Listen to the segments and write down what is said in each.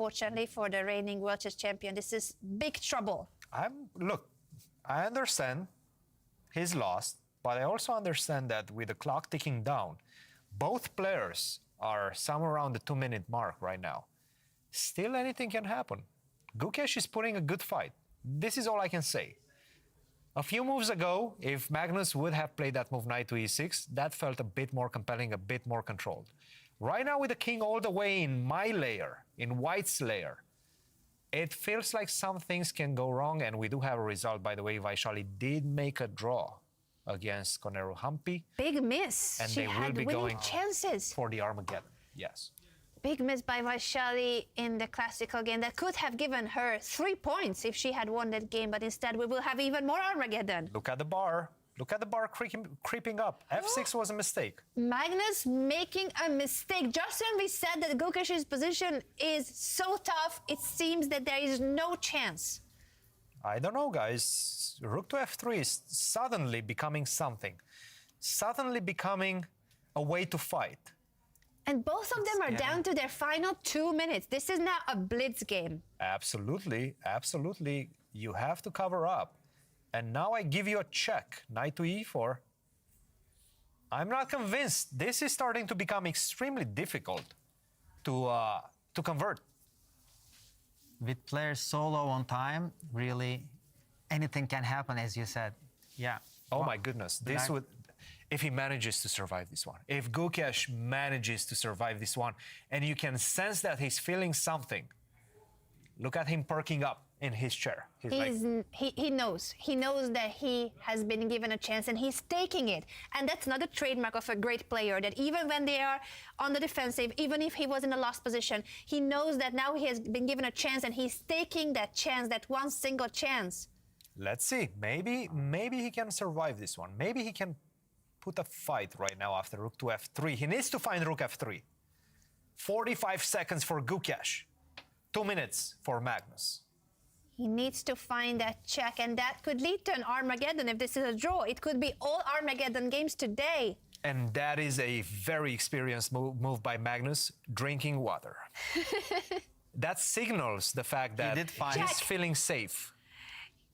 unfortunately, for the reigning World Chess Champion. This is big trouble. Look, I understand he's lost, but I also understand that with the clock ticking down, both players are somewhere around the 2-minute mark right now. Still, anything can happen. Gukesh is putting a good fight. This is all I can say. A few moves ago, if Magnus would have played that move knight to e6, that felt a bit more compelling, a bit more controlled. Right now with the king all the way in my layer, in White's layer, it feels like some things can go wrong, and we do have a result. By the way, Vaishali did make a draw against Koneru Hampi. Big miss. And she they will had be winning going chances. For the Armageddon, yes. Big miss by Vaishali in the classical game that could have given her 3 points if she had won that game, but instead we will have even more Armageddon. Look at the bar. Look at the bar creeping up. F6 was a mistake. Magnus making a mistake. Just when we said that Gukesh's position is so tough, it seems that there is no chance. I don't know, guys. Rook to F3 is suddenly becoming something. Suddenly becoming a way to fight. And both of them are down to their final 2 minutes. This is now a blitz game. Absolutely, absolutely. You have to cover up. And now I give you a check. Knight to e4. I'm not convinced. This is starting to become extremely difficult to convert. With players so low on time, really, anything can happen, as you said. Yeah. Oh my goodness. This would, if he manages to survive this one, if Gukesh manages to survive this one, and you can sense that he's feeling something. Look at him perking up in his chair. He knows. He knows that he has been given a chance and he's taking it. And that's not a trademark of a great player, that even when they are on the defensive, even if he was in a lost position, he knows that now he has been given a chance and he's taking that chance, that one single chance. Let's see. Maybe he can survive this one. Maybe he can put a fight right now after rook to f3. He needs to find rook f3. 45 seconds for Gukesh. 2 minutes for Magnus. He needs to find that check, and that could lead to an Armageddon if this is a draw. It could be all Armageddon games today. And that is a very experienced move by Magnus, drinking water. That signals the fact that he's feeling safe.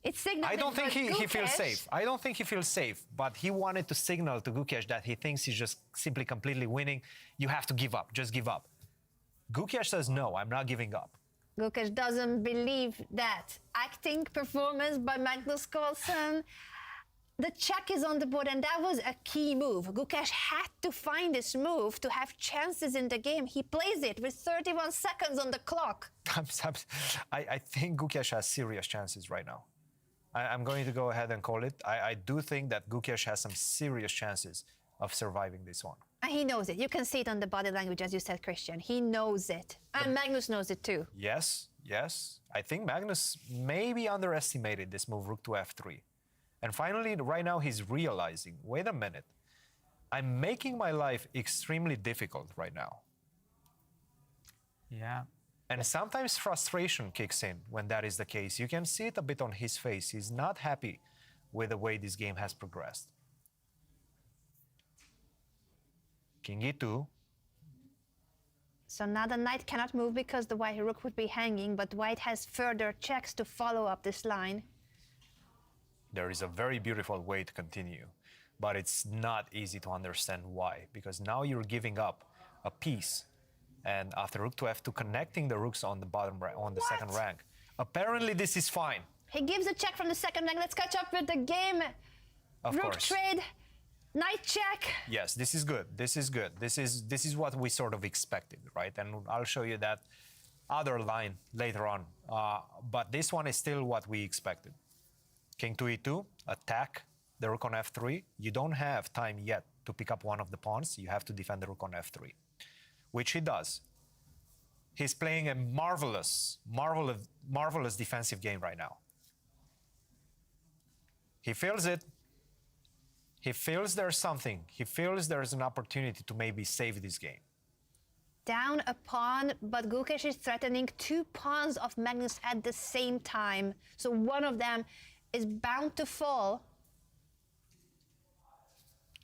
It's signaling. I don't think he feels safe. I don't think he feels safe, but he wanted to signal to Gukesh that he thinks he's just simply completely winning. You have to give up, just give up. Gukesh says, no, I'm not giving up. Gukesh doesn't believe that. Acting performance by Magnus Carlsen. The check is on the board, and that was a key move. Gukesh had to find this move to have chances in the game. He plays it with 31 seconds on the clock. I think Gukesh has serious chances right now. I'm going to go ahead and call it. I do think that Gukesh has some serious chances of surviving this one. And he knows it. You can see it on the body language, as you said, Christian. He knows it. And Magnus knows it too. Yes, yes. I think Magnus maybe underestimated this move, rook to f3. And finally, right now, he's realizing, wait a minute, I'm making my life extremely difficult right now. Yeah. And sometimes frustration kicks in when that is the case. You can see it a bit on his face. He's not happy with the way this game has progressed. King e2. So now the knight cannot move because the white rook would be hanging, but white has further checks to follow up this line. There is a very beautiful way to continue, but it's not easy to understand why, because now you're giving up a piece, and after rook to f2, connecting the rooks on the bottom on the second rank. Apparently, this is fine. He gives a check from the second rank. Let's catch up with the game. Rook trade. Knight check. Yes, this is good. This is good. This is what we sort of expected, right? And I'll show you that other line later on. But this one is still what we expected. King to e2, attack the rook on f3. You don't have time yet to pick up one of the pawns. You have to defend the rook on f3, which he does. He's playing a marvelous defensive game right now. He feels it. He feels there's something. He feels there's an opportunity to maybe save this game. Down a pawn, but Gukesh is threatening 2 pawns of Magnus at the same time. So one of them is bound to fall.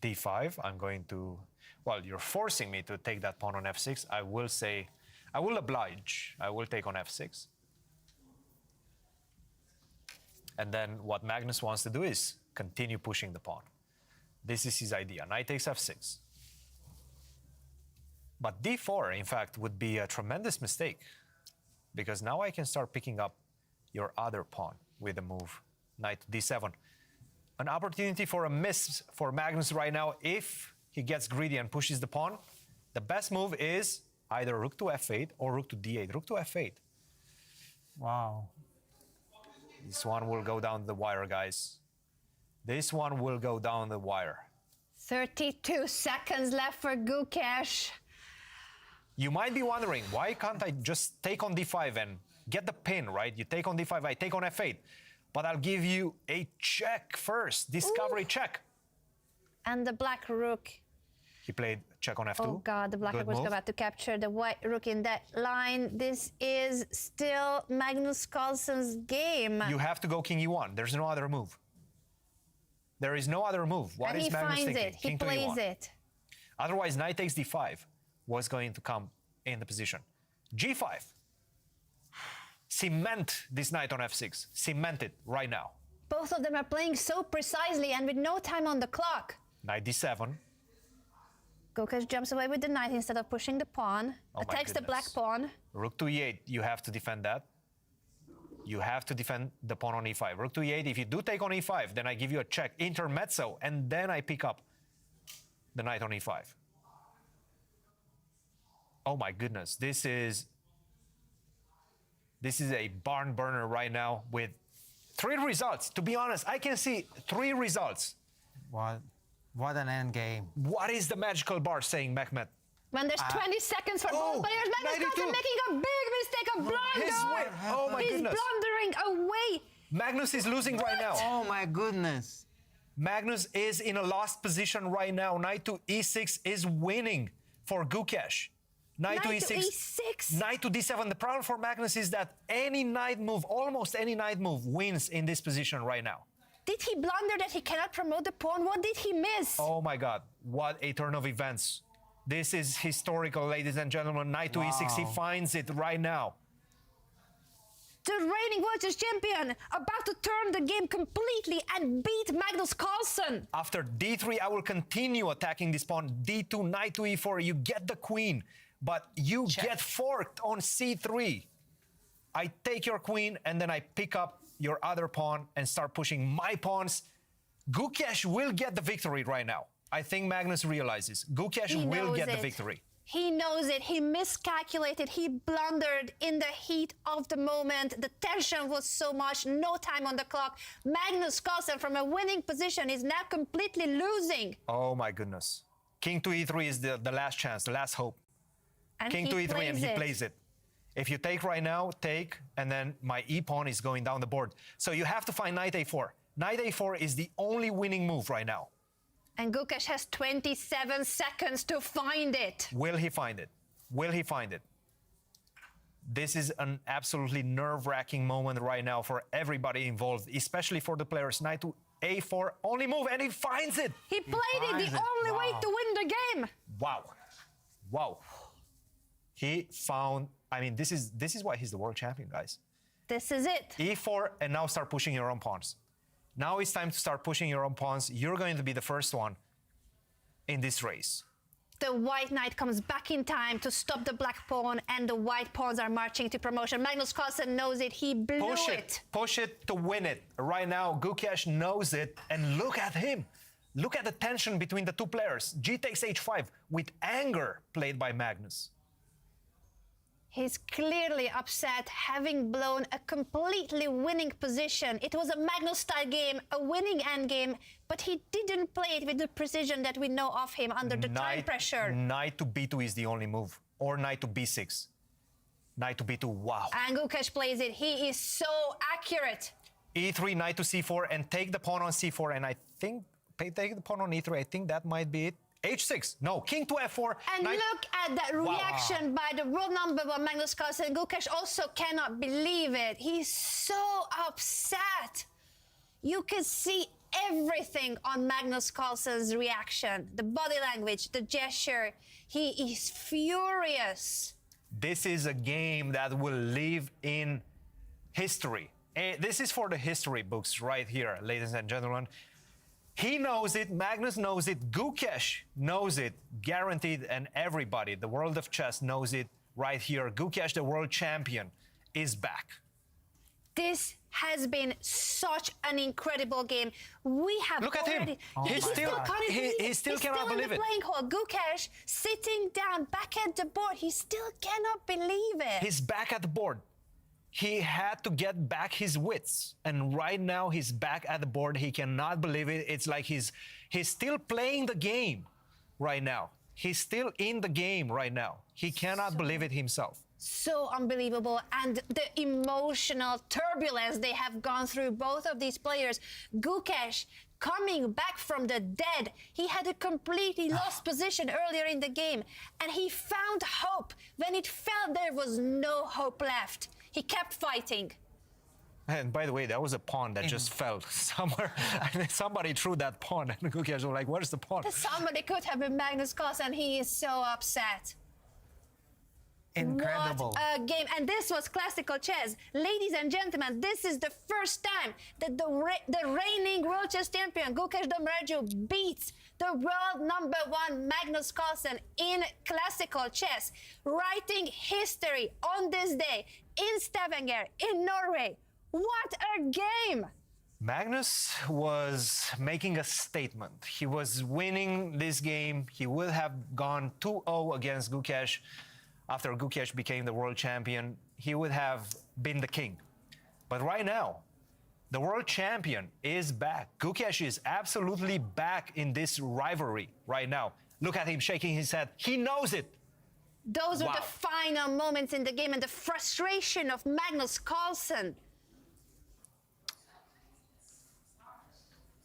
d5, I'm going to... Well, you're forcing me to take that pawn on f6. I will say I will oblige. I will take on f6. And then what Magnus wants to do is continue pushing the pawn. This is his idea. Knight takes f6. But d4, in fact, would be a tremendous mistake because now I can start picking up your other pawn with a move, knight to d7. An opportunity for a miss for Magnus right now if he gets greedy and pushes the pawn. The best move is either rook to f8 or rook to d8. Rook to f8. Wow. This one will go down the wire, guys. This one will go down the wire. 32 seconds left for Gukesh. You might be wondering, why can't I just take on d5 and get the pin, right? You take on d5, I take on f8. But I'll give you a check first, discovery check. And the black rook. He played check on f2. Oh God, the black rook was about to capture the white rook in that line. This is still Magnus Carlsen's game. You have to go king e1. There's no other move. There is no other move. What and is he Magnus finds thinking? it. He King to plays e1. it. Otherwise, knight takes d5 was going to come in the position. g5. Cement this knight on f6. Cement it right now. Both of them are playing so precisely and with no time on the clock. Knight d7. Gukesh jumps away with the knight instead of pushing the pawn. Oh my Attacks the black goodness. pawn. Rook to e8. You have to defend that. You have to defend the pawn on e5. Rook to e8. If you do take on e5, then I give you a check, intermezzo, and then I pick up the knight on e5. Oh my goodness, this is a barn burner right now with 3 results. To be honest, I can see 3 results. What an end game. What is the magical bar saying, Mehmet? When there's 20 seconds for both players, Magnus 92. Carlsen making a big mistake, a blunder. Oh my He's goodness. blundering away. Magnus is losing right now. Oh my goodness. Magnus is in a lost position right now. Knight to e6 is winning for Gukesh. Knight to e6. Knight to d7. The problem for Magnus is that any knight move, almost any knight move, wins in this position right now. Did he blunder that he cannot promote the pawn? What did he miss? Oh my God, what a turn of events. This is historical, ladies and gentlemen. Knight to e6, he finds it right now. The reigning world champion about to turn the game completely and beat Magnus Carlsen. After d3, I will continue attacking this pawn. d2, knight to e4, you get the queen, but you get forked on c3. I take your queen and then I pick up your other pawn and start pushing my pawns. Gukesh will get the victory right now. I think Magnus realizes Gukesh will get the victory. He knows it. He miscalculated. He blundered in the heat of the moment. The tension was so much. No time on the clock. Magnus Carlsen from a winning position is now completely losing. Oh my goodness. King to e3 is the last chance, the last hope. And King to e3 and he plays it. If you take right now, take, and then my e-pawn is going down the board. So you have to find knight a4. Knight a4 is the only winning move right now. And Gukesh has 27 seconds to find it. Will he find it? Will he find it? This is an absolutely nerve-wracking moment right now for everybody involved, especially for the players. Knight to a4, only move, and he finds it. He played it, the only way to win the game. Wow. Wow. He found, I mean, this is why he's the world champion, guys. This is it. e4, and now start pushing your own pawns. Now it's time to start pushing your own pawns. You're going to be the first one in this race. The white knight comes back in time to stop the black pawn, and the white pawns are marching to promotion. Magnus Carlsen knows it. He blew it. Push it to win it. Right now, Gukesh knows it, and look at him. Look at the tension between the two players. G takes h5 with anger played by Magnus. He's clearly upset, having blown a completely winning position. It was a Magnus-style game, a winning endgame, but he didn't play it with the precision that we know of him under the time pressure. Knight to b2 is the only move, or knight to b6. Knight to b2, wow. And Gukesh plays it. He is so accurate. e3, knight to c4, and take the pawn on c4, and I think, take the pawn on e3, I think that might be it. h6, no, king to f4. And look at that reaction by the world number 1 Magnus Carlsen. Gukesh also cannot believe it. He's so upset. You can see everything on Magnus Carlsen's reaction. The body language, the gesture. He is furious. this is a game that will live in history. This is for the history books right here, ladies and gentlemen. He knows it, Magnus knows it, Gukesh knows it, guaranteed, and everybody, the world of chess knows it right here. Gukesh, the world champion, is back. This has been such an incredible game. We have Look at him. already. Oh He still cannot believe it. He's still in the playing hall. Gukesh sitting down back at the board. He still cannot believe it. He's back at the board. He had to get back his wits, and right now he's back at the board. He cannot believe it. It's like he's still playing the game right now. He's still in the game right now. He cannot believe it himself. So unbelievable, and the emotional turbulence they have gone through, both of these players. Gukesh coming back from the dead. He had a completely lost position earlier in the game, and he found hope when it felt there was no hope left. He kept fighting. And by the way, that was a pawn that just fell somewhere. Somebody threw that pawn, and Gukesh was like, "Where's the pawn?" Somebody could have been Magnus Carlsen. He is so upset. Incredible. What a game. And this was classical chess. Ladies and gentlemen, this is the first time that the reigning world chess champion, Gukesh Domraju, beats the world #1 Magnus Carlsen in classical chess, writing history on this day in Stavanger, in Norway. What a game! Magnus was making a statement. He was winning this game. He would have gone 2-0 against Gukesh. After Gukesh became the world champion, he would have been the king. But right now, the world champion is back. Gukesh is absolutely back in this rivalry right now. Look at him shaking his head. He knows it. Those were Wow. the final moments in the game, and the frustration of Magnus Carlsen